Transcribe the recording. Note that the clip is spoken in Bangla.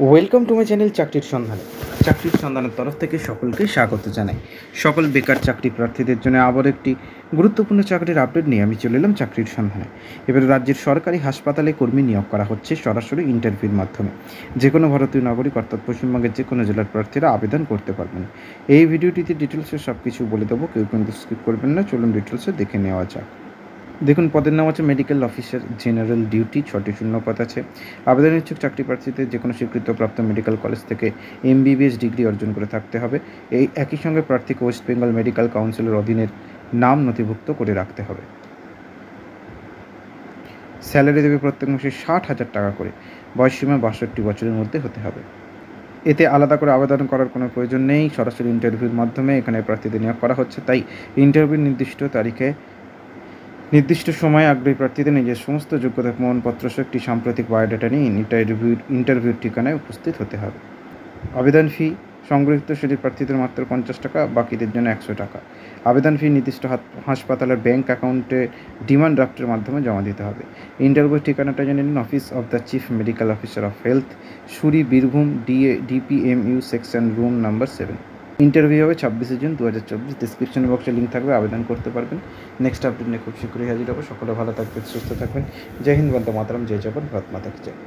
ওয়েলকাম টু মাই চ্যানেল চাকরির সন্ধানের তরফ থেকে সকলকে স্বাগত জানাই। সকল বেকার চাকরি প্রার্থীদের জন্য আবার একটি গুরুত্বপূর্ণ চাকরির আপডেট নিয়ে আমি চলে এলাম চাকরির সন্ধানে। এবার রাজ্যের সরকারি হাসপাতালে কর্মী নিয়োগ করা হচ্ছে সরাসরি ইন্টারভিউর মাধ্যমে। যে কোনো ভারতীয় নাগরিক অর্থাৎ পশ্চিমবঙ্গের যে কোনো জেলার প্রার্থীরা আবেদন করতে পারবেন। এই ভিডিওটিতে ডিটেলসে সব কিছু বলে দেবো, কেউ কিন্তু স্কিপ করবেন না। চলুন ডিটেলসে দেখে নেওয়া যাক। দেখুন, পদের নাম আছে মেডিকেল অফিসার জেনারেল ডিউটি, 6টি শূন্যপদ আছে। আবেদন ইচ্ছুক চাকরি প্রার্থীদের যে কোনো স্বীকৃতপ্রাপ্ত মেডিকেল কলেজ থেকে MBBS ডিগ্রি অর্জন করে থাকতে হবে। এই একই সঙ্গে প্রার্থীকে ওয়েস্ট বেঙ্গল মেডিকেল কাউন্সিলের অধীনের নাম নথিভুক্ত করে রাখতে হবে। স্যালারি দেবে প্রত্যেক মাসে 60,000 টাকা করে। বয়সসীমা 62 বছরের মধ্যে হতে হবে। এতে আলাদা করে আবেদন করার কোনো প্রয়োজন নেই, সরাসরি ইন্টারভিউর মাধ্যমে এখানে প্রার্থীদের নিয়োগ করা হচ্ছে। তাই ইন্টারভিউর নির্দিষ্ট সময়ে আগ্রহী প্রার্থীদের নিজের সমস্ত যোগ্যতা প্রমাণপত্র সহ একটি সাম্প্রতিক বায়োডাটা নিয়ে ইন্টারভিউর ঠিকানায় উপস্থিত হতে হবে। আবেদন ফি সংগৃহীত সেটির প্রার্থীদের মাত্র 50 টাকা, বাকিদের জন্য 100 টাকা। আবেদন ফি নির্দিষ্ট হাসপাতালের ব্যাংক অ্যাকাউন্টে ডিমান্ড ড্রাফটের মাধ্যমে জমা দিতে হবে। ইন্টারভিউর ঠিকানাটা জেনে নিন। Office of the chief medical officer of health, Suri, Birbhum, DPMU section, room number 7। Interview হবে 26 জুন 2024। ডিসক্রিপশন বক্সে লিঙ্ক থাকবে, আবেদন করতে পারবেন। নেক্সট আপডেট নিয়ে খুব শীঘ্রই হাজির হবো। সকলে ভালো থাকবেন, সুস্থ থাকবেন। জয় হিন্দ, বন্দে মাতরম, জয় জগৎ, ভারত মাতা কি জয়।